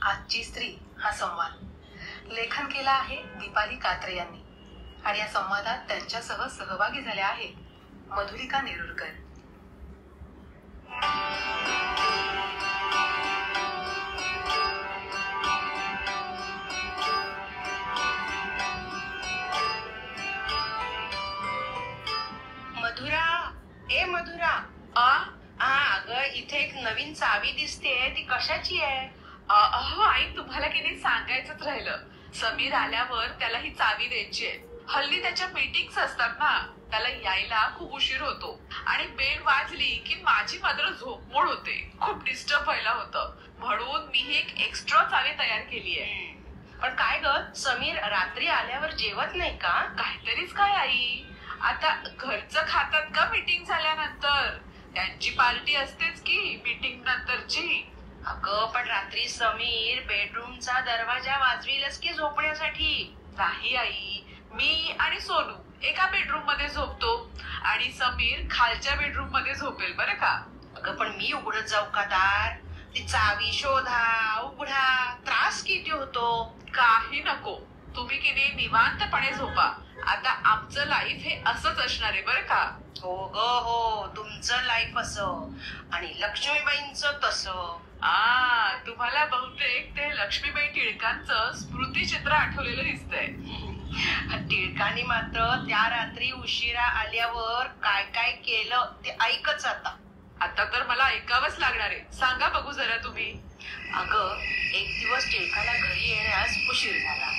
आजची स्त्री हा संवाद लेखन केला आहे दीपाली कात्रे यांनी आणि या संवादात त्यांच्यासह सहभागी झाल्या आहेत मधुरिका नेरुरकर. मधुरा, ए मधुरा, अगं इथे एक नवीन चावी दिसते, ती कशाची आहे? अहो आई, तुम्हाला की नाही सांगायचंच राहिलं. समीर आल्यावर त्याला ही चावी द्यायची आहे. हल्ली त्याच्या मीटिंग्स असतात ना, त्याला यायला खूप उशीर होतो आणि बेल वाजली की माझी मात्र झोपमोड होते. खूप डिस्टर्ब व्हायला होतं, म्हणून मी ही एक एक्स्ट्रा चावी तयार केली आहे. पण काय ग, समीर रात्री आल्यावर जेवत नाही का? काहीतरीच काय आई, आता घरचं खातात का मीटिंग झाल्यानंतर? त्यांची पार्टी असतेच की मीटिंग नंतरची. अगं पण रात्री समीर बेडरूमचा दरवाजा वाजवीलच की झोपण्यासाठी? नाही आई, मी आणि सोनू एका बेडरूम मध्ये झोपतो आणि समीर खालच्या बेडरूम मध्ये झोपेल बरं का. अगं पण मी उघडत जाऊ का दार? ती चावी शोधा उघडा, त्रास किती होतो. काही नको, तुम्ही की नाही निवांतपणे झोपा. आता आमचं लाईफ हे असंच असणार आहे बरं का. हो ग हो, तुमचं लाईफ असं आणि लक्ष्मीबाईंचं तसं. तुम्हाला बहुतेक ते लक्ष्मीबाई टिळकांचं स्मृतिचित्र आठवलेलं दिसतंय. टिळकांनी मात्र त्या रात्री उशिरा आल्यावर काय काय केलं ते ऐकच. आता तर मला ऐकावंच लागणार आहे. सांगा बघू जरा तुम्ही. अगं एक दिवस टिळकाला घरी येण्यास उशीर झाला.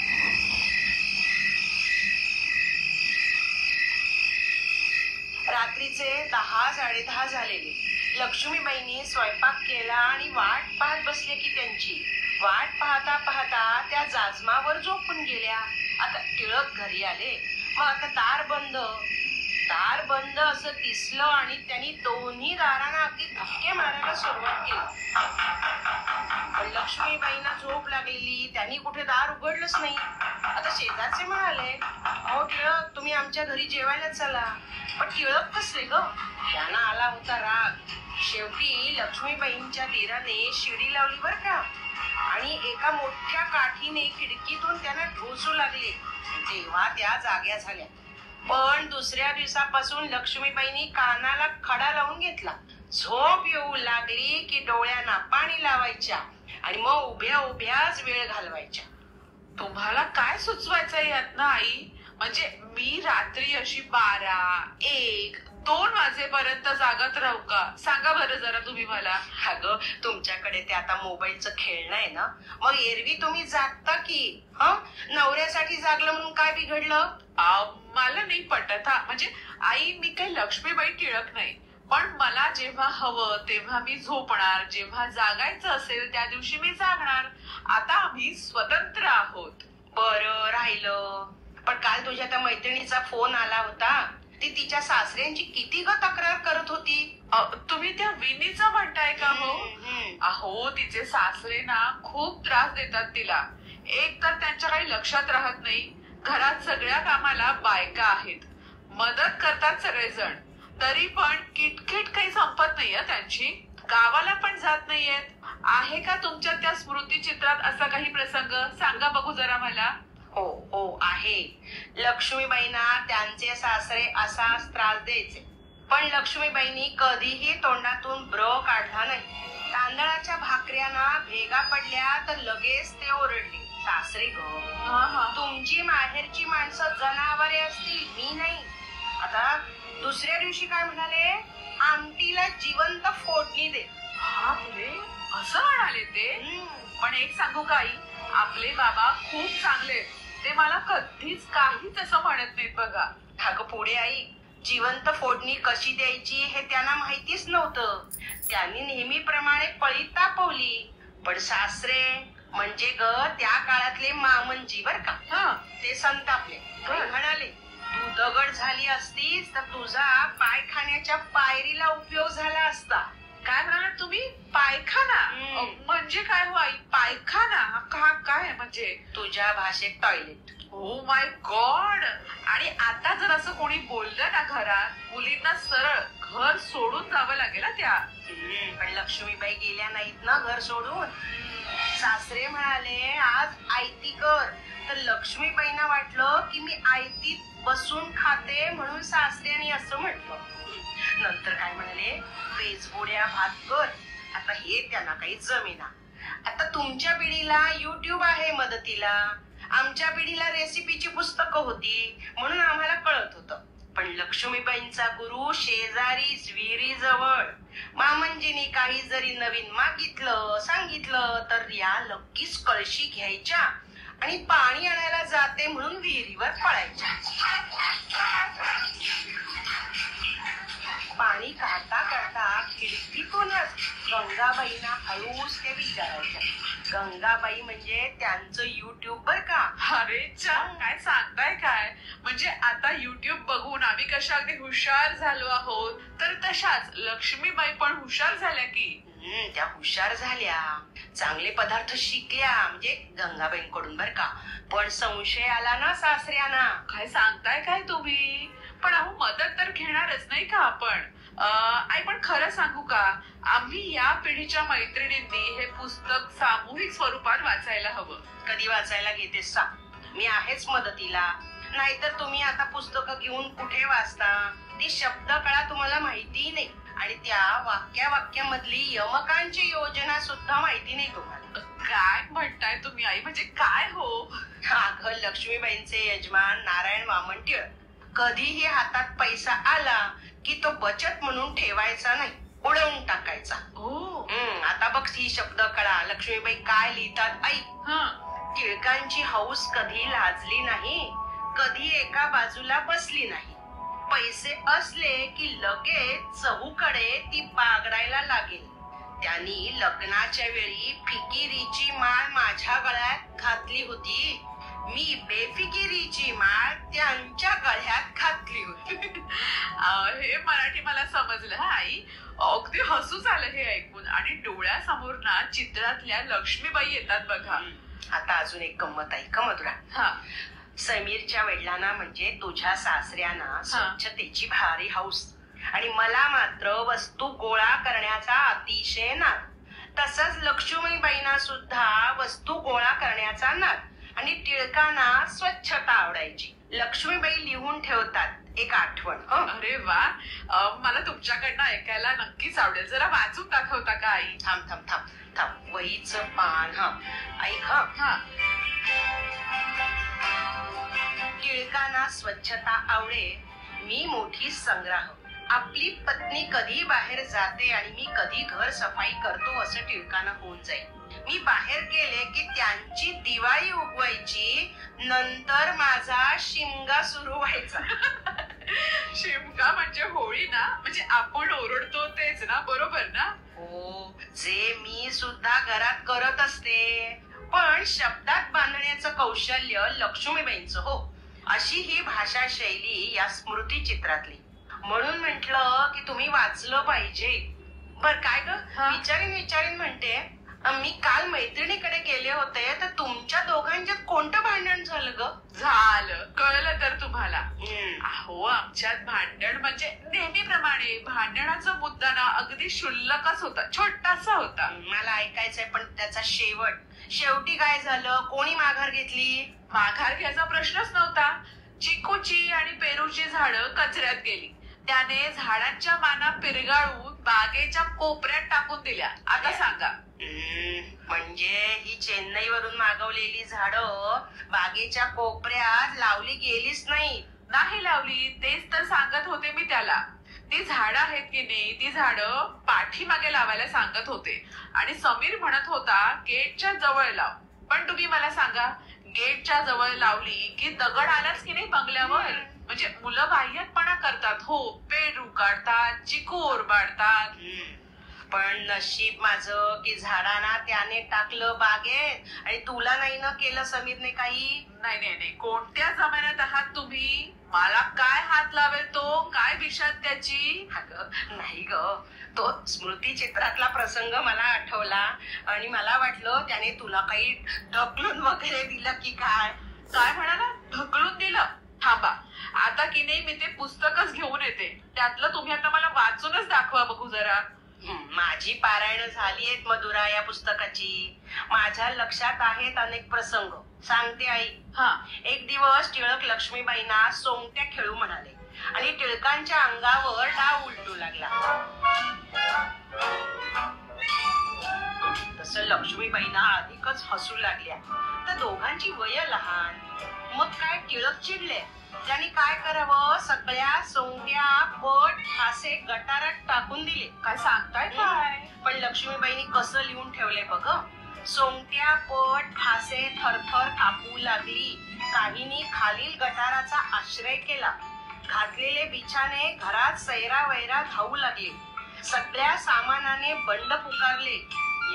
रात्रीचे 10-10:30 झालेले. लक्ष्मीबाईंनी स्वयंपाक केला आणि वाट पाहत बसले की त्यांची. वाट पाहता पाहता त्या जाजमावर झोपून गेल्या. आता टिळक घरी आले, मग आता दार बंद असं दिसलं आणि त्यांनी दोन्ही दारांना अगदी धक्के मारायला सुरुवात केली. पण लक्ष्मीबाईंना झोप लागलेली, त्यांनी कुठे दार उघडलंच नाही. आता शेजारचे म्हणाले, अहो टिळक, तुम्ही आमच्या घरी जेवायला चला. पण टिळक कसले ग, त्यांना आला होता राग. शेवटी लक्ष्मीबाईंच्या दिराने शिडी लावली बर का आणि एका मोठ्या काठीने खिडकीतून त्यांना ढोसू लागले. तेव्हा त्या जाग्या झाल्या. पण दुसऱ्या दिवसापासून लक्ष्मीबाईंनी कानाला खडा लावून घेतला. झोप येऊ लागली की डोळ्यांना पाणी लावायच्या आणि मग उभ्या उभ्याच वेळ घालवायच्या. तुम्हाला काय सुचवायचंय यात ना आई? म्हणजे मी रात्री अशी 12-1-2 वाजेपर्यंत जागत राहू का? सांगा बरं जरा तुम्ही मला. अगं तुमच्याकडे ते आता मोबाईलचं खेळणं आहे ना, मग एरवी तुम्ही जागता की. नवऱ्यासाठी जागलं म्हणून काय बिघडलं? मला नाही पटत. म्हणजे आई, मी काही लक्ष्मीबाई टिळक नाही, पण मला जेव्हा हवं तेव्हा मी झोपणार, जेव्हा जागायचं असेल त्या दिवशी मी जागणार. आता आम्ही स्वतंत्र आहोत. बरं राहिलं, पण काल तुझ्या त्या मैत्रिणीचा फोन आला होता. ती तिच्या सासऱ्यांची किती ग तक्रार करत होती. तुम्ही त्या विनीचं म्हणताय का? हो अहो, तिचे सासरे ना खूप त्रास देतात तिला. एक तर त्यांच्या काही लक्षात राहत नाही. घरात सगळ्या कामाला बायका आहेत, मदत करतात सगळेजण, तरी पण किटकिट काही संपत नाहीये त्यांची. गावाला पण जात नाहीयेत. आहे का तुमच्या त्या स्मृतिचित्रात असा काही प्रसंग? सांगा बघू जरा मला. हो हो आहे. लक्ष्मीबाईंना त्यांचे सासरे असाच त्रास द्यायचे, पण लक्ष्मीबाईंनी कधीही तोंडातून ब्र काढला नाही. तांदळाच्या भाकऱ्यांना भेगा पडल्या तर लगेच ते ओरडले, सासरे ग, तुमची माहेरची माणसं जनावरे असतील, मी नाही. आता दुसऱ्या दिवशी काय म्हणाले, आमटीला जिवंत फोडणी दे. असं म्हणाले ते? पण एक सांगू का आई, आपले बाबा खूप चांगले. ते मला कधीच काहीच असं म्हणत नाहीत बघा. अगं पुढे आई, जिवंत फोडणी कशी द्यायची हे त्यांना माहितीच नव्हतं. त्यांनी नेहमीप्रमाणे पळी तापवली. पण सासरे म्हणजे ग त्या काळातले मामंजी बर का, ते संतापले. म्हणाले, तू दगड झाली असतीस तर तुझा पायखान्याच्या पायरीला उपयोग झाला असता. काय म्हणाल तुम्ही? पायखाना म्हणजे काय हो आई? पायखाना काय म्हणजे? तुझ्या भाषेत टॉयलेट. Oh my God. आणि आता जर असं कोणी बोललं ना घरात, मुलींना सरळ घर सोडून जावं लागेल त्या. पण लक्ष्मीबाई गेल्या नाहीत ना घर सोडून. सासरे सासरे म्हणाले आज आयती कर, तर लक्ष्मीबाईंना वाटलं की मी आयतीत बसून खाते म्हणून सासऱ्याने असं म्हटलं. नंतर काय म्हणाले, बेजबोड्या भात कर. आता हे त्यांना काही जमेना. आता तुमच्या पिढीला युट्यूब आहे मदतीला, आमच्या पिढीला रेसिपीची पुस्तकं होती म्हणून आम्हाला कळत होतं. पण लक्ष्मीबाईंचा गुरु शेजारीच विहिरीजवळ. मामंजीने काही जरी नवीन मागितलं सांगितलं तर या नक्कीच कळशी घ्यायच्या आणि पाणी आणायला जाते म्हणून विहिरीवर पळायच्या. पाणी काढता काढता खिडकीतूनच गंगाबाईंना हळूच ते विचारायच्या. गंगाबाई म्हणजे त्यांचं युट्यूब बर का. अरे चा, काय सांगताय काय? म्हणजे आता युट्यूब बघून आम्ही कशा अगदी हुशार झालो आहोत, तर तशाच लक्ष्मीबाई पण हुशार झाल्या की. त्या हुशार झाल्या, चांगले पदार्थ शिकल्या म्हणजे गंगाबाईंकडून बर का. पण संशय आला ना सासऱ्यांना. काय सांगताय काय तुम्ही? पण अहो मदत तर घेणारच नाही का आपण? आई पण खरं सांगू का, आम्ही या पिढीच्या मैत्रिणींनी हे पुस्तक सामूहिक स्वरूपात वाचायला हवं. कधी वाचायला घेतेस सांग, मी आहेच मदतीला. नाहीतर तुम्ही आता पुस्तकं घेऊन कुठे वाचता? ती शब्दकळा तुम्हाला माहिती नाही आणि त्या वाक्यामधली यमकांची योजना सुद्धा माहिती नाही तुम्हाला. काय म्हणताय तुम्ही आई? म्हणजे काय हो? अगं लक्ष्मीबाईंचे यजमान नारायण वामन टिळक कधीही हातात पैसा आला की तो बचत म्हणून ठेवायचा नाही, उडवून टाकायचा. आता बघ ही शब्द कळा लक्ष्मीबाई काय लिहितात ऐक. टिळकांची हौस कधी लाजली नाही, कधी एका बाजूला बसली नाही. पैसे असले की लगेच चहूकडे ती बागडायला लागेल. त्यांनी लग्नाच्या वेळी फिकिरीची माळ माझ्या गळ्यात घातली होती, मी बेफिकिरीची माळ त्यांच्या गळ्यात घातली होती. हे मराठी मला समजलं हा आई. अगदी हसूच आलं हे ऐकून. आणि डोळ्यासमोर ना चित्रातल्या लक्ष्मीबाई येतात बघा. आता अजून एक गंमत ऐक मधुरा. समीरच्या वडिलांना म्हणजे तुझ्या सासऱ्यांना स्वच्छतेची भारी हौस आणि मला मात्र वस्तू गोळा करण्याचा अतिशय नाद. तसंच लक्ष्मीबाईंना सुद्धा वस्तू गोळा करण्याचा नाद आणि टिळकांना स्वच्छता आवडायची. लक्ष्मीबाई लिहून ठेवतात एक आठवण. अरे वा, मला तुमच्याकडनं ऐकायला नक्कीच आवडेल. जरा वाचून दाखवता का आई? थांब थांब थांब थांब वहीचं पान. ऐक. टिळकांना स्वच्छता आवडे, मी मोठी संग्राह. आपली पत्नी कधी बाहेर जाते आणि मी कधी घर सफाई करतो असं टिळकांना होऊन जाईल. मी बाहेर गेले की त्यांची दिवाळी उगवायची, नंतर माझा शिमगा सुरू व्हायचा. शिमगा म्हणजे होळी ना? म्हणजे आपण ओरडतो तेच ना, बरोबर ना? हो, जे मी सुद्धा घरात करत असते, पण शब्दात बांधण्याचं कौशल्य लक्ष्मीबाईंचं. हो, अशी ही भाषा शैली या स्मृती चित्रातली. म्हणून म्हंटल की तुम्ही वाचलं पाहिजे. बर काय ग, विचारीन म्हणते, मी काल मैत्रिणीकडे गेले होते तर तुमच्या दोघांच्यात कोणतं भांडण झालं ग? झालं, कळलं तर तुम्हाला? अहो आमच्यात भांडण म्हणजे नेहमीप्रमाणे भांडणाचा मुद्दा ना अगदी क्षुल्लकच होता, छोटासा होता. मला ऐकायचंय पण त्याचा शेवटी काय झालं? कोणी माघार घेतली? माघार घ्यायचा प्रश्नच नव्हता. चिकूची आणि पेरूची झाडं कचऱ्यात गेली. त्याने झाडांच्या माना पिरगाळून बागेच्या कोपऱ्यात टाकून दिल्या. आता सांगा. म्हणजे ही चेन्नई वरून मागवलेली झाडं बागेच्या कोपऱ्यात लावली गेलीच नाही? नाही लावली, तेच तर सांगत होते मी त्याला. ती झाडं आहेत की नाही, ती झाडं पाठीमागे लावायला सांगत होते आणि समीर म्हणत होता गेटच्या जवळ लाव. पण तुम्ही मला सांगा, गेटच्या जवळ लावली की दगड आलाच की नाही बंगल्यावर? म्हणजे मुलं बाह्यपणा करतात. हो, पेरू काढतात, चिकू ओरबाडतात. पण नशीब माझं की झाडांना त्याने टाकलं बागेत आणि तुला नाही ना केलं समीरने काही? नाही, कोणत्या जमान्यात आहात तुम्ही? मला काय हात लावेल तो? काय विषाद त्याची? नाही ग, तो स्मृती चित्रातला प्रसंग मला आठवला आणि मला वाटलं त्याने तुला काही ढकलून वगैरे दिलं की काय. काय म्हणाला? ढकलून दिलं? थांबा, आता की नाही मी ते पुस्तकच घेऊन येते. त्यातलं तुम्ही आता मला वाचूनच दाखवा बघू जरा. माझी पारायण झाली आहेत मधुरा या पुस्तकाची. माझ्या लक्षात आहेत अनेक प्रसंग. सांगते आई. एक दिवस टिळक लक्ष्मीबाईंना सोंगट्या खेळू म्हणाले आणि टिळकांच्या अंगावर डाव उलटू लागला. तसं लक्ष्मीबाईंना अधिकच हसू लागल्या. तर दोघांची वय लहान. मग काय टिळक चिडले. त्यांनी काय करावं, सगळ्या सोंग्या पट फासे गटारात टाकून दिले. काय सांगताय काय? पण लक्ष्मीबाईंनी कसं लिहून ठेवलंय बघ. सोंगट्या पट फासे थरथर कापू लागली. काहींनी खालील गटाराचा आश्रय केला. घातलेले बिछाने घरात सैरा वैरा धावू लागले. सगळ्या सामानाने बंड पुकारले.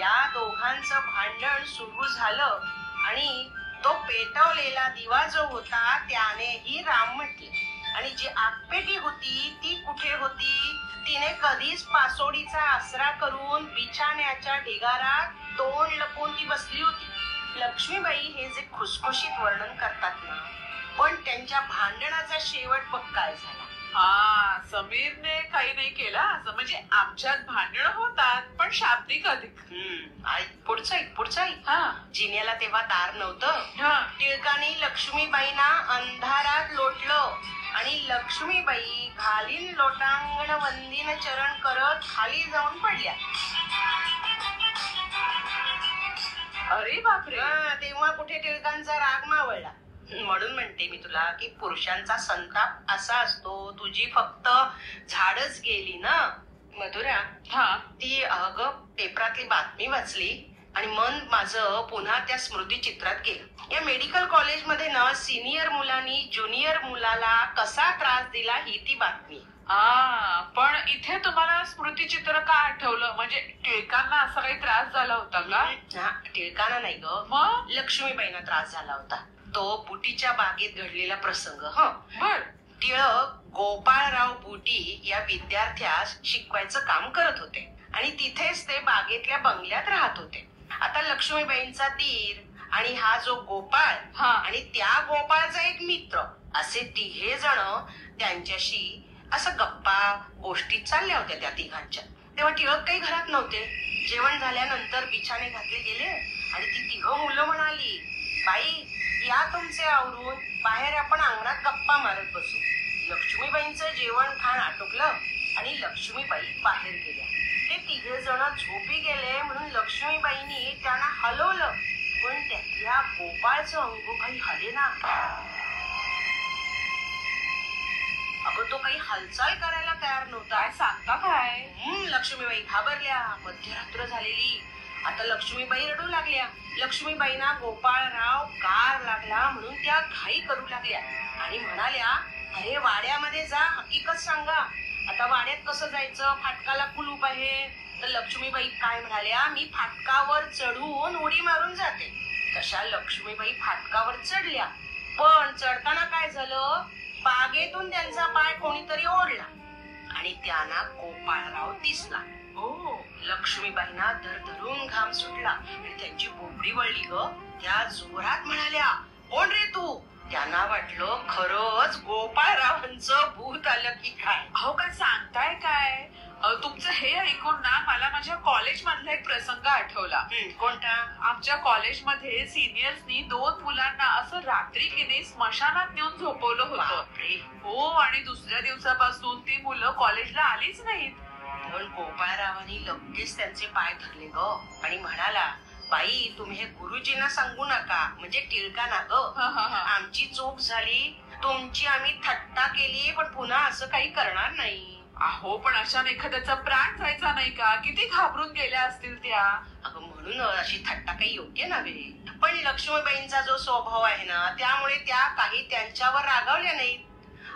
या दोघांचं भांडण सुरू झालं आणि तो पेटवलेला दिवा जो होता त्यानेही राम म्हटले. आणि जी आगपेटी होती ती कुठे होती. तिने कधीच पासोडीचा आसरा करून बिछाण्याच्या ढिगारात तोंड लपवून ती बसली होती. लक्ष्मीबाई हे जे खुसखुशीत वर्णन करतात ना, पण त्यांच्या भांडणाचा शेवट बघ काय झाला. समीरने काही नाही केला असं, म्हणजे आमच्यात भांडण होतात पण शाब्दिक अधिक. पुढचा जिन्याला तेव्हा दार नव्हतं. टिळकाने लक्ष्मीबाईंना अंधारात लोटलं आणि लक्ष्मीबाई घालीन लोटांगण वंदीन चरण करत खाली जाऊन पडल्या. अरे बापरे. तेव्हा कुठे टिळकांचा राग मावळला. म्हणून म्हणते मी तुला की पुरुषांचा संताप असा असतो. तुझी फक्त झाडच गेली ना मधुरा. ती अगं पेपरातली बातमी वाचली आणि मन माझं पुन्हा त्या स्मृती चित्रात गेलं. या मेडिकल कॉलेजमध्ये ना सिनियर मुलांनी ज्युनियर मुलाला कसा त्रास दिला ही ती बातमी. पण इथे तुम्हाला स्मृतिचित्र का आठवलं? म्हणजे टिळकांना असा काही त्रास झाला होता का? टिळकांना नाही ग, मग लक्ष्मीबाईंना त्रास झाला होता. तो बुटीच्या बागेत घडलेला प्रसंग. बर. टिळक गोपाळराव बुटी या विद्यार्थ्यास शिकवायचं काम करत होते आणि तिथेच ते बागेतल्या बंगल्यात राहत होते. आता लक्ष्मीबाईंचा दीर आणि हा जो गोपाळ आणि त्या गोपाळचा एक मित्र असे तिघे जण त्यांच्याशी असं गप्पा गोष्टी चालल्या होत्या त्या तिघांच्या. तेव्हा टिळक काही घरात नव्हते. जेवण झाल्यानंतर बिछाने घातले गेले आणि ती तिघं मुलं म्हणाली, बाई या तुमचे आवरून बाहेर आपण अंगणात गप्पा मारत बसू. लक्ष्मीबाईंचं जेवण खाण आटोपलं आणि लक्ष्मीबाई बाहेर गेल्या. ते तिघे जण झोपी गेले म्हणून लक्ष्मीबाईंनी त्यांना हलवलं, पण त्यातल्या गोपाळचं अंग काही हलेना. अगं तो काही हालचाल करायला तयार नव्हता. काय सांगता काय? लक्ष्मीबाई घाबरल्या. मध्यरात्र झालेली. आता लक्ष्मीबाई रडू लागल्या. लक्ष्मीबाईंना गोपाळराव गार लागला म्हणून त्या घाई करू लागल्या आणि म्हणाल्या, अरे वाड्यामध्ये जा, हकीकत सांगा. आता वाड्यात कसं जायचं, फाटकाला कुलूप आहे. तर लक्ष्मीबाई काय म्हणाल्या, मी फाटकावर चढून उडी मारून जाते. तशा लक्ष्मीबाई फाटकावर चढल्या. पण चढताना काय झालं, बागेतून त्यांचा पाय कोणीतरी ओढला आणि त्यांना गोपाळराव दिसला. लक्ष्मीबाईंना धरून घाम सुटला आणि त्यांची बोबडी वळली ग. त्या जोरात म्हणाल्या, कोण रे तू? त्यांना वाटलं खरंच गोपाळरावांचं भूत आलं की काय. अहो काय सांगताय काय? तुमचं हे ऐकून ना मला माझ्या कॉलेज मधला एक प्रसंग आठवला. कोणता? आमच्या कॉलेजमध्ये सिनियर्सनी 2 मुलांना असं रात्री की नाही स्मशानात नेऊन झोपवलं होतं. हो, आणि दुसऱ्या दिवसापासून ती मुलं कॉलेजला आलीच नाहीत. पण गोपाळरावांनी लगेच त्यांचे पाय धरले ग आणि म्हणाला, बाई तुम्ही हे गुरुजींना सांगू नका, म्हणजे टिळकांना ग. आमची चूक झाली, तुमची आम्ही थट्टा केली, पण पुन्हा असं काही करणार नाही. अहो पण अशाने एखाद्याचा प्राण जायचा नाही का? किती घाबरून गेल्या असतील त्या. अगं म्हणून अशी थट्टा काही योग्य नव्हे. पण लक्ष्मीबाईंचा जो स्वभाव आहे ना, त्यामुळे त्या काही त्यांच्यावर रागावल्या नाहीत.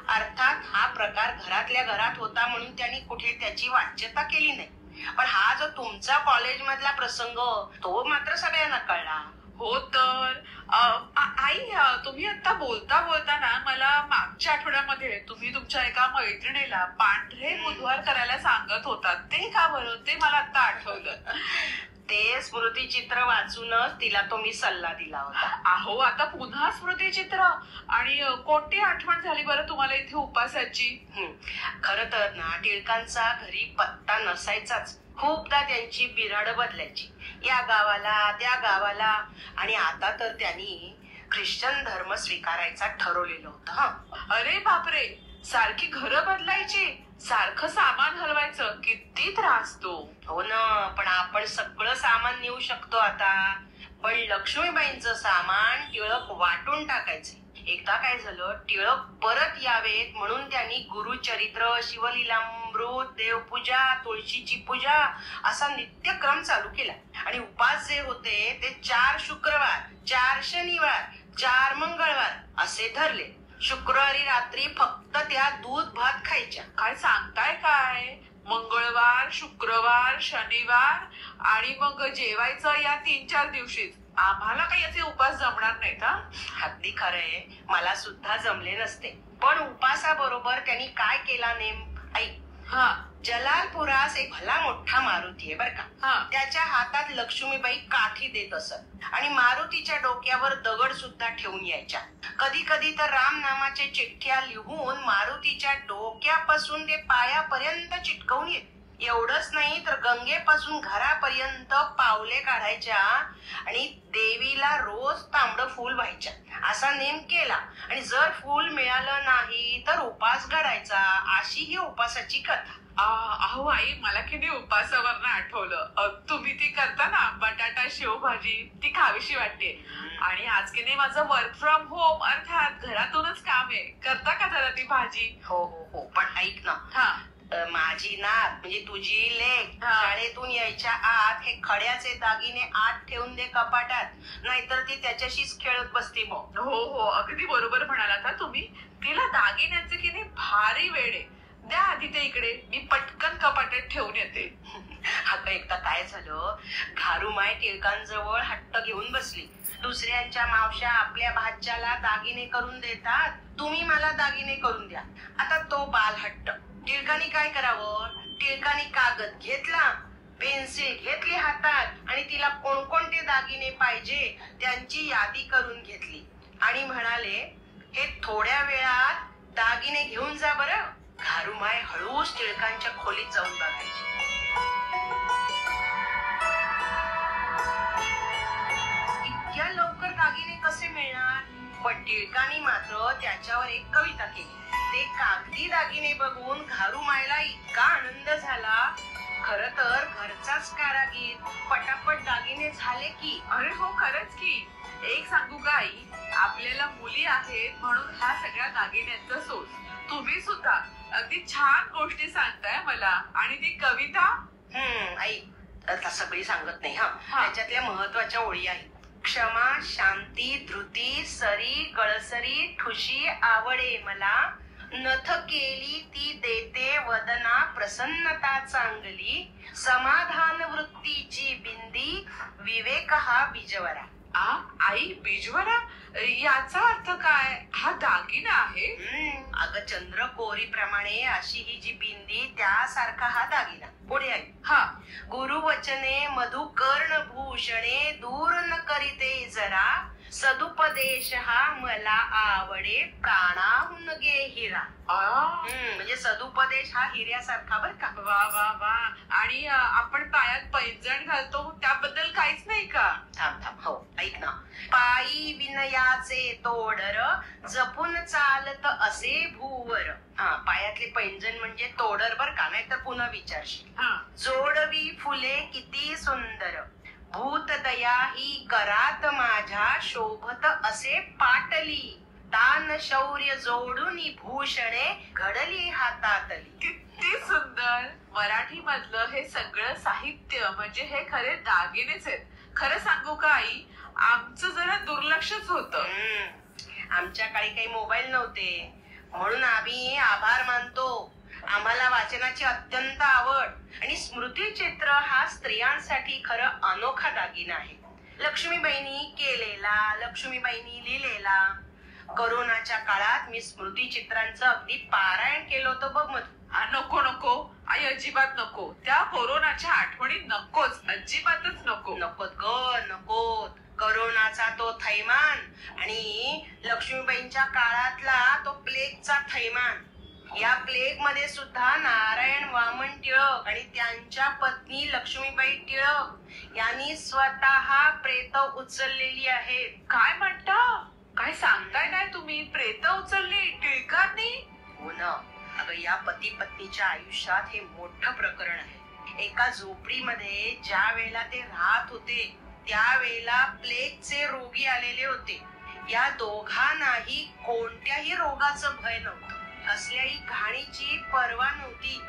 अर्थात हा प्रकार घरातल्या घरात होता म्हणून त्यांनी कुठे त्याची वाच्यता केली नाही. पण हा जो तुमचा कॉलेज मधला प्रसंग तो मात्र सगळ्यांना कळला. हो तर आई, तुम्ही आता बोलता बोलताना मला मागच्या आठवड्यामध्ये तुम्ही तुमच्या एका मैत्रिणीला पांढरे बुधवार करायला सांगत होतात, ते का बरं, ते मला आता आठवलं. ते स्मृतिचित्र वाचूनच तिला तो मी सल्ला दिला होता. अहो आता पुन्हा स्मृतिचित्र आणि कोणती आठवण झाली बरं तुम्हाला इथे उपासाची? खर तर ना टिळकांचा घरी पत्ता नसायचाच. खूपदा त्यांची बिराड बदलायची, या गावाला त्या गावाला. आणि आता तर त्यांनी ख्रिश्चन धर्म स्वीकारायचा ठरवलेलं होतं. अरे बापरे, सारखी घरं बदलायची, सारखं सामान हलवायचं, किती त्रास तो. हो ना, पण आपण सगळं सामान नेऊ शकतो आता. पण लक्ष्मीबाईंचं सामान टिळक वाटून टाकायचे. एकदा काय झालं, टिळक परत यावेत म्हणून त्यांनी गुरुचरित्र, शिवलीलामृत, देवपूजा, तुळशीची पूजा असा नित्यक्रम चालू केला. आणि उपास जे होते ते 4 शुक्रवार, 4 शनिवार, 4 मंगळवार असे धरले. शुक्रवारी रात्री फक्त त्या दूध भात खायच्या. काय सांगताय काय? मंगळवार, शुक्रवार, शनिवार आणि मग जेवायचं या 3-4 दिवशीच. आम्हाला काही याचे उपास जमणार नाहीत. अगदी खरंय, मला सुद्धा जमले नसते. पण उपासाबरोबर त्यांनी काय केला नेम ऐक. जलालपुरास एक भला मोठा मारुती आहे बर का. त्याच्या हातात लक्ष्मीबाई काठी देत असत आणि मारुतीच्या डोक्यावर दगड सुद्धा ठेवून यायच्या. कधी कधी तर राम नामाचे चिठ्ठ्या लिहून मारुतीच्या डोक्यापासून ते पायापर्यंत चिटकवून येत. एवढंच नाही तर गंगेपासून घरापर्यंत पावले काढायच्या आणि देवीला रोज तांबडं फूल व्हायच्या. असा नेम केला. आणि जर फूल मिळालं नाही तर उपास घडायचा. अशी ही उपासाची कथा. अहो आई, मला की नाही उपासावरनं आठवलं, तुम्ही ती करता ना बटाटा शेवभाजी, ती खावीशी वाटते. आणि आज की नाही माझं वर्क फ्रॉम होम अर्थात घरातूनच काम आहे. करता का जरा ती भाजी? हो हो हो, पण ऐक ना, माझी नात म्हणजे तुझी लेक शाळेतून यायच्या आत हे खड्याचे दागिने आत ठेवून दे कपाटात, नाहीतर ती त्याच्याशीच खेळत बसते मग. हो हो, अगदी बरोबर म्हणालात हा तुम्ही. तिला दागिन्यांचे की नाही भारी वेळ आहे. द्या आधी ते इकडे, मी पटकन कपाटात ठेवून येते. अगं एकदा काय झालं, घारूमाय टिळकांजवळ हट्ट घेऊन बसली. दुसऱ्यांच्या मावश्या आपल्या भाच्याला दागिने करून देतात, तुम्ही मला दागिने करून द्या. आता तो बाल हट्ट. टिळकांनी काय करावं, टिळकांनी कागद घेतला, पेन्सिल घेतली हातात आणि तिला कोणकोणते दागिने पाहिजे त्यांची यादी करून घेतली आणि म्हणाले, हे थोड्या वेळात दागिने घेऊन जा बरं. घारूमाय हळूच टिळकांच्या खोलीत जाऊन बघायची. इतक्या लवकर दागिने कसे मिळणार? पण टिळकांनी मात्र त्याच्यावर एक कविता केली. ते कागदी दागिने बघून घारूमायला इतका आनंद झाला. खर तर घरचाच कारागीर. पटापट दागिने झाले की. अरे हो, खरंच की. एक सांगू का आई, आपल्याला मुली आहेत म्हणून ह्या सगळ्या दागिन्यांचा सोस. तुम्ही सुद्धा अगदी छान गोष्टी सांगताय मला. आणि ती कविता आई आता सगळी सांगत नाही हा, त्याच्यातल्या महत्वाच्या ओळी आहेत. क्षमा, शांती, धृती, सरी, गळसरी, ठुशी आवडे मला. नथ केली ती देते वदना प्रसन्नता चांगली. समाधान वृत्तीची बिंदी, विवेक हा बीजवरा. आई, बीजवरा याचा अर्थ काय? हा दागिना आहे? अगं चंद्र कोरी प्रमाणे अशी ही जी बिंदी त्यासारखा हा दागिना. पुढे आहे, गुरुवचने मधुकर्ण भूषणे दूर न करीते जरा. सदुपदेश हा मला आवडे प्राणाहून गे हिरा. म्हणजे सदुपदेश हा हिऱ्यासारखा बर का. वा वा वा. आणि आपण पायात पैंजण घालतो त्याबद्दल काहीच नाही का? थांब थांब, हो ऐक ना. पायी विनयाचे तोडर, जपून चालत असे भूवर. पायातले पैंजण म्हणजे तोडर बर का, नाही तर पुन्हा विचारशील. जोडवी फुले किती सुंदर, भूत दया ही करात माझ्या, शोभत असे पाटली. दान शौर्य जोडून भूषणे घडली हातातली. किती सुंदर. मराठी मधलं हे सगळं साहित्य म्हणजे हे खरे दागिनेच आहेत. खरं सांगू का आई, आमचं जरा दुर्लक्षच होतं. आमच्या काळी काही मोबाईल नव्हते म्हणून आम्ही आभार मानतो. आम्हाला वाचनाची अत्यंत आवड आणि स्मृतिचित्र हा स्त्रियांसाठी खरं अनोखा दागिना आहे. लक्ष्मीबाईंनी केलेला, लक्ष्मीबाईंनी लिहिलेला. करोनाच्या काळात मी स्मृतिचित्रांचं अगदी पारायण केलं होतं बघ मधू. नको नको, आई अजिबात नको. त्या कोरोनाच्या आठवणी नकोच, अजिबातच नको. नकोत ग, नकोत. करोनाचा तो थैमान आणि लक्ष्मीबाईंच्या काळातला तो प्लेगचा थैमान. या प्लेग मध्ये सुद्धा नारायण वामन टिळक आणि त्यांच्या पत्नी लक्ष्मीबाई टिळक यांनी स्वतः प्रेत उचललेली आहेत. काय म्हणता? काय सांगताय काय तुम्ही? प्रेत उचलली टिळकांनी? हो ना. अगं, या पती पत्नीच्या आयुष्यात हे मोठं प्रकरण आहे. एका झोपडीमध्ये ज्या वेळेला ते राहत होते त्यावेळेला प्लेगचे रोगी आलेले होते. या दोघांनाही कोणत्याही रोगाचं भय नव्हतं, कसल्याही घाणीची पर्वा नव्हती.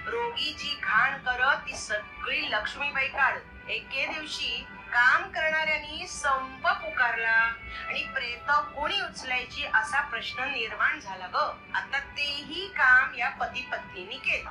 रोगी जी घाण करत ती सगळी लक्ष्मीबाई काढत. एके दिवशी काम करणाऱ्यांनी संप पुकारला आणि प्रेत कोणी उचलायची असा प्रश्न निर्माण झाला ग. आता तेही काम या पती पत्नीनी केलं.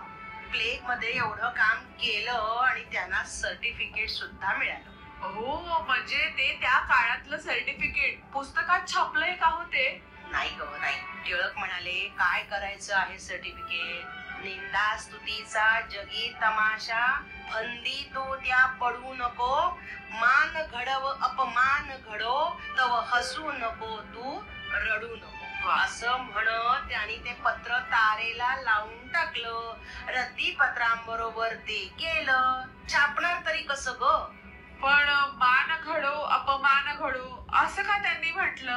प्लेग मध्ये एवढं काम केलं आणि त्यांना सर्टिफिकेट सुद्धा मिळालं. हो, म्हणजे ते त्या काळातलं सर्टिफिकेट पुस्तकात छापलंय का होते? नाही ग, नाही. टिळक म्हणाले, काय करायचं आहे सर्टिफिकेट? निंदा स्तुतीचा जगी तमाशा, फंदी तो त्या पडू नको. मान घडव अपमान घडो, तव हसू नको तू रडू नको. असं म्हणत त्यांनी ते पत्र तारेला लावून टाकलं. रद्दीपत्रांबरोबर ते गेलं. छापणार तरी कसं ग? पण मान घडो अपमान घडो असं का त्यांनी म्हटलं?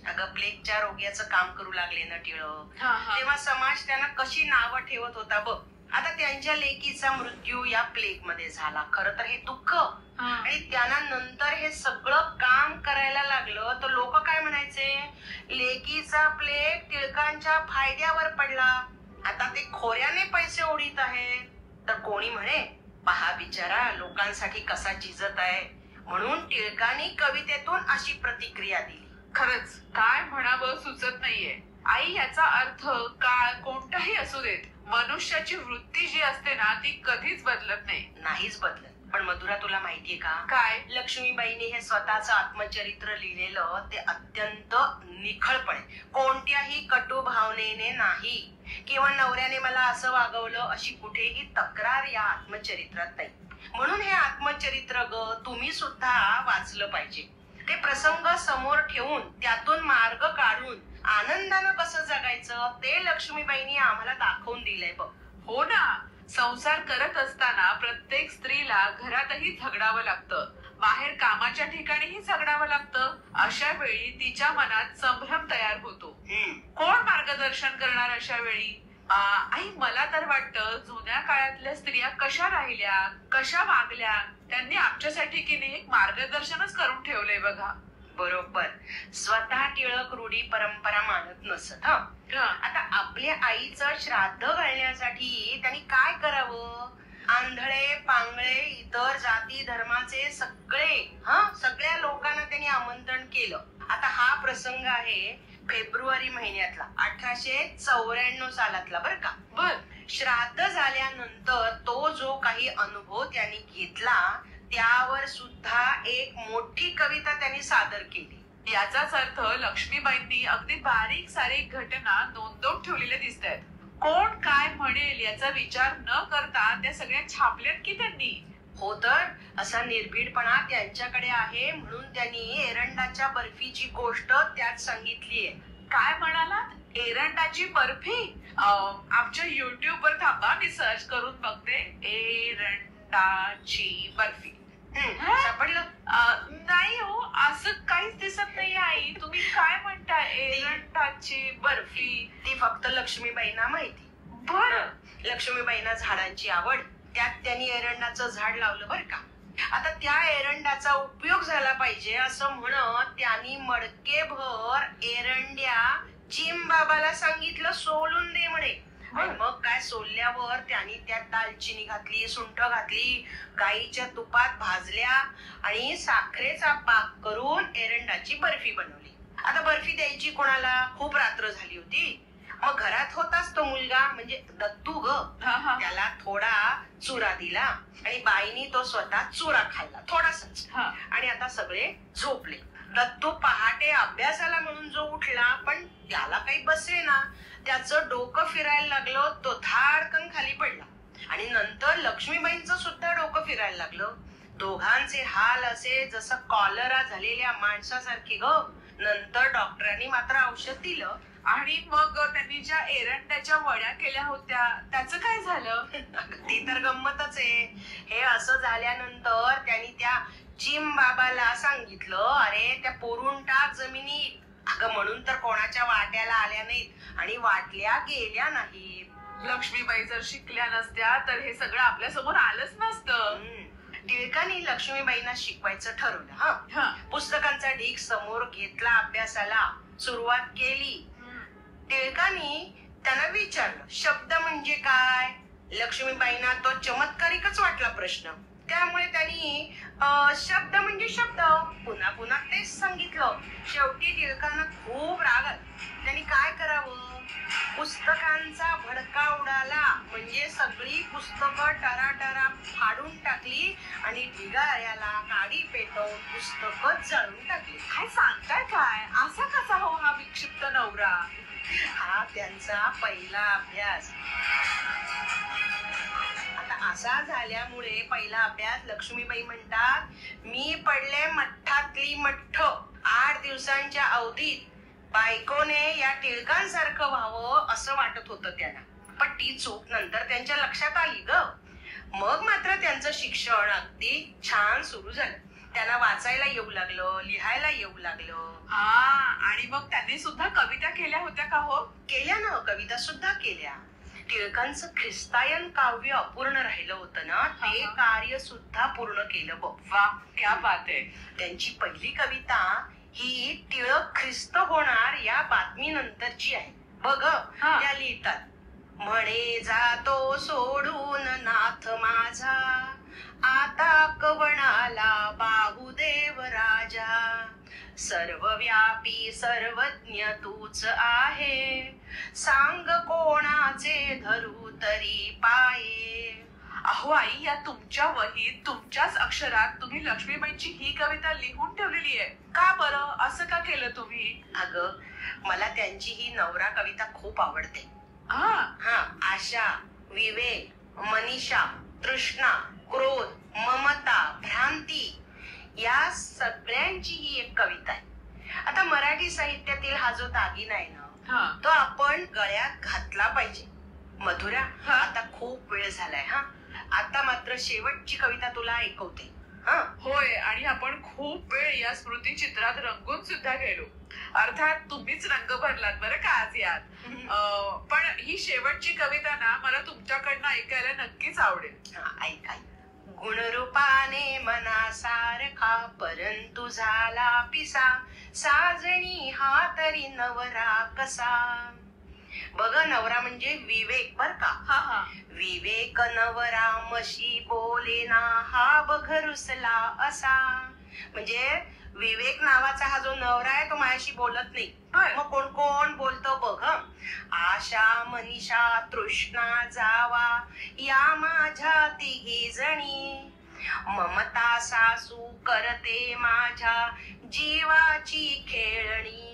अगं, प्लेगच्या रोग्याचं काम करू लागले ना टिळक, हा, हा. तेव्हा समाज त्यांना कशी नावं ठेवत होता बघ. आता त्यांच्या लेकीचा मृत्यू या प्लेग मध्ये झाला. खरं तर हे दुःख, आणि त्यांना नंतर हे सगळं काम करायला लागलं तर लोक काय म्हणायचे? लेकीचा प्लेग टिळकांच्या फायद्यावर पडला, आता ते खोऱ्याने पैसे ओढीत आहे. तर कोणी म्हणे, पहा बिचारा लोकांसाठी कसा झिजत आहे. म्हणून टिळकांनी कवितेतून अशी प्रतिक्रिया दिली. खरंच काय म्हणावं सुचत नाहीये. आई, याचा अर्थ काळ कोणताही असू देत, मनुष्याची वृत्ती जी असते ना ती कधीच बदलत नाही. नाहीच बदलत. पण मधुरा, तुला माहितीये का, काय? लक्ष्मीबाईंनी हे स्वतःचं आत्मचरित्र लिहिलेलं ते अत्यंत निखळपणे, कोणत्याही कटू भावनेने नाही, किंवा नवऱ्याने मला असं वागवलं अशी कुठेही तक्रार या आत्मचरित्रात नाही. म्हणून हे आत्मचरित्र ग तुम्ही सुद्धा वाचलं पाहिजे. ते प्रसंग समोर ठेवून त्यातून मार्ग काढून आनंदानं कसं जगायचं ते लक्ष्मीबाईंनी आम्हाला दाखवून दिलंय बघ. हो ना. संसार करत असताना प्रत्येक स्त्रीला घरातही झगडावं लागतं, बाहेर कामाच्या ठिकाणीही झगडावं लागतं. अशा वेळी तिच्या मनात संभ्रम तयार होतो. कोण मार्गदर्शन करणार अशा वेळी? आई, मला तर वाटतं जुन्या काळातल्या स्त्रिया कशा राहिल्या, कशा वागल्या, त्यांनी आमच्यासाठी की नाही एक मार्गदर्शनच करून ठेवलंय बघा. बरोबर. स्वतः टिळक रूढी परंपरा मानत नसत. आता आपल्या आईचं श्राद्ध घालण्यासाठी त्यांनी काय करावं? आंधळे पांगळे इतर जाती धर्माचे सगळ्या लोकांना त्यांनी आमंत्रण केलं. आता हा प्रसंग आहे फेब्रुवारी महिन्यातला 1894 सालातला बर का. बर. श्राद्ध झाल्यानंतर तो जो काही अनुभव त्यांनी घेतला त्यावर सुद्धा एक मोठी कविता त्यांनी सादर केली. याचाच अर्थ लक्ष्मीबाईंनी अगदी बारीक सारीक घटना नोंदवून ठेवलेल्या दिसत आहेत. कोण काय म्हणेल याचा विचार न करता त्या सगळ्या छापल्यात की त्यांनी. हो तर, असा निर्भीडपणा त्यांच्याकडे आहे म्हणून त्यांनी एरंडाच्या बर्फीची गोष्ट त्यात सांगितलीये. काय म्हणालात? एरंडाची बर्फी? आमच्या युट्यूब वर थांबा, मी सर्च करून बघते. एरंडाची बर्फी. सापडलं? नाही हो, असं काहीच दिसत नाही. आई, तुम्ही काय म्हणताय? एरंडाची बर्फी? ती फक्त लक्ष्मीबाईंना माहिती. बरं. लक्ष्मीबाईंना झाडांची आवड, त्यात त्यांनी एरंडाचं झाड लावलं बर का. आता त्या एरंडाचा उपयोग झाला पाहिजे असं म्हणत त्यांनी मडकेभर एरंड्या चिमबाबाला सांगितलं सोलून दे म्हणे. आणि मग काय, सोलल्यावर त्यांनी त्यात दालचिनी घातली, सुंठ घातली, गाईच्या तुपात भाजल्या आणि साखरेचा पाक करून एरंडाची बर्फी बनवली. आता बर्फी द्यायची कोणाला? खूप रात्र झाली होती. मग घरात होताच तो मुलगा म्हणजे दत्तू ग, त्याला थोडा चुरा दिला आणि बाईनी तो स्वतः चुरा खाल्ला थोडासाच. आणि आता सगळे झोपले. दत्तू पहाटे अभ्यासाला म्हणून जो उठला पण त्याला काही बसे ना, त्याचं डोकं फिरायला लागलं, तो धाडकन खाली पडला. आणि नंतर लक्ष्मीबाईंचं सुद्धा डोकं फिरायला लागलं. दोघांचे हाल असे जसं कॉलरा झालेल्या माणसासारखे ग. नंतर डॉक्टरांनी मात्र औषध दिलं. आणि मग त्यांनी ज्या एरंड्याच्या वड्या केल्या होत्या त्याचं काय झालं? ती तर गंमतच आहे. हे असं झाल्यानंतर त्यांनी त्या चिम बाबाला सांगितलं, अरे त्या पोरून टाक जमिनीत. अगं म्हणून तर कोणाच्या वाट्याला आल्या नाहीत आणि वाटल्या गेल्या नाहीत. लक्ष्मीबाई जर शिकल्या नसत्या तर हे सगळं आपल्या समोर आलंच नसतं. टिळकांनी लक्ष्मीबाईंना शिकवायचं ठरवलं. हा, पुस्तकांचा ढीग समोर घेतला, अभ्यासाला सुरुवात केली. टिळकांनी त्यांना विचारलं, शब्द म्हणजे काय? लक्ष्मीबाईंना तो चमत्कारिकच वाटला प्रश्न. त्यामुळे त्यांनी शब्द म्हणजे शब्द पुन्हा पुन्हा तेच सांगितलं. शेवटी टिळकांना खूप राग आला. त्यांनी काय करावं? पुस्तकांचा भडका उडाला. म्हणजे सगळी पुस्तकं टराटरा फाडून टाकली आणि ढिगाऱ्याला काडी पेटवून पुस्तकं जाळून टाकली. काय सांगताय काय? असा कसा हो हा विक्षिप्त नवरा? हा त्यांचा पहिला अभ्यास. आता असा झाल्यामुळे पहिला अभ्यास लक्ष्मीबाई म्हणतात, मी पडले मठ्ठातली मठ्ठ. 8 दिवसांच्या अवधीत बायकोने या टिळकांसारखं व्हावं असं वाटत होतं त्यांना. पण ती चूक नंतर त्यांच्या लक्षात आली ग. मग मात्र त्यांचं शिक्षण अगदी छान सुरू झालं. त्यांना वाचायला येऊ लागलं, लिहायला येऊ लागलं. आणि मग त्यांनी सुद्धा कविता केल्या होत्या का हो? केल्या ना, कविता सुद्धा केल्या. टिळकांचं ख्रिस्तायन काव्य अपूर्ण राहिलं होतं ना, ते कार्य सुद्धा पूर्ण केलं बघ. वा, क्या बात आहे. त्यांची पहिली कविता ही टिळक ख्रिस्त होणार या बातमीनंतरची आहे बघ. त्या लिहितात, म्हणे जातो सोडून नाथ माझा, आता कवणाला बाहुदेव राजा. सर्वव्यापी सर्वज्ञ तूच आहे, सांग कोणाचे धरू तरी पाये. अहो आई, या तुमच्या वहीत तुमच्याच अक्षरात तुम्ही लक्ष्मीबाईंची ही कविता लिहून ठेवलेली आहे. का बरं असं का केलं तुम्ही? अगं, मला त्यांची ही नवरा कविता खूप आवडते. आशा, विवेक, मनीषा, तृष्णा, क्रोध, ममता, भ्रांती या सगळ्यांची ही एक कविता आहे. आता मराठी साहित्यातील हा जो दागिना आहे ना, तो आपण गळ्यात घातला पाहिजे. मधुरा, आता खूप वेळ झालाय. आता मात्र शेवटची कविता तुला ऐकवते. होय, आणि आपण खूप वेळ या स्मृती चित्रात रंगून सुद्धा गेलो. अर्थात तुम्हीच रंग भरलात बरं का आज यात. पण ही शेवटची कविता ना मला तुमच्याकडनं ऐकायला नक्कीच आवडेल. ऐक. गुणरूपाने मना सारखा, परंतु झाला पिसा, साजणी हा तरी नवरा कसा. बघ, नवरा म्हणजे विवेक बर का. विवेक नवरा मशी बोलेना, हा बघ रुसला असा. म्हणजे विवेक नावाचा हा जो नवरा आहे तो माझ्याशी बोलत नाही. मग कोण कोण बोलतो बघ. आशा, मनीषा, तृष्णा, जावा या माझ्या तिघी जणी. ममता सासू करते माझ्या जीवाची खेळणी.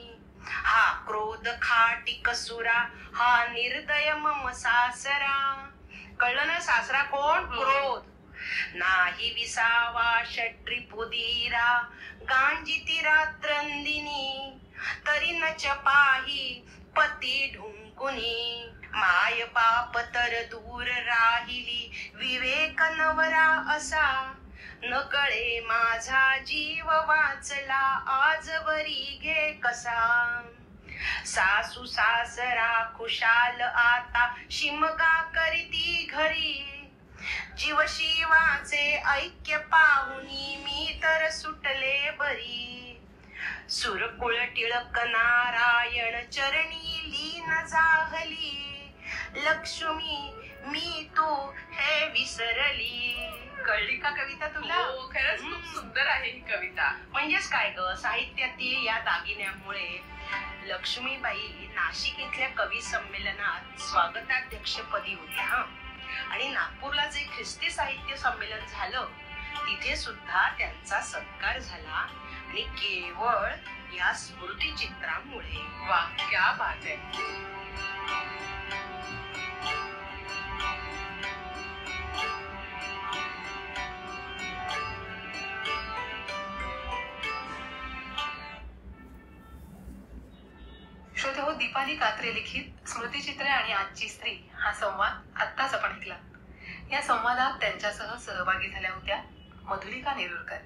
हा क्रोध खाटी कसुरा, हा निर्दय मम सासरा. कळलं ना? सासरा कोण? क्रोध. नाही विसावा षट्री पुदीरा, गांजिती रात्रंदिनी. तरी न चपाही पती ढुंकुनी. माय पाप तर दूर राहिली, विवेक नवरा असा. न कळे माझा जीव वाचला, आजवरी घे कसा. सासू सासरा खुशाल आता, शिमगा करीती घरी. जीव शिवाचे ऐक्य पाहुनी, मी तर सुटले बरी. सुरकुळ टिळक नारायण चरणी लीन जाहली. लक्ष्मी मी तू हे विसरली. कळली का कविता तुला? हो, खरंच खूप सुंदर आहे ही कविता. म्हणजेच काय ग, साहित्यातील या दागिन्यामुळे लक्ष्मीबाई नाशिक इथल्या कवी संमेलनात स्वागताध्यक्षपदी होत्या. आणि नागपूरला जे ख्रिस्ती साहित्य संमेलन झालं तिथे सुद्धा त्यांचा सत्कार झाला. आणि केवळ या स्मृती चित्रामुळे. वा, क्या बात आहे. दीपाली कात्रे लिखित स्मृतिचित्रे आणि आजची स्त्री हा संवाद आत्ताच आपण ऐकला. या संवादात त्यांच्यासह सहभागी झाल्या होत्या मधुलिका नेरुरकर,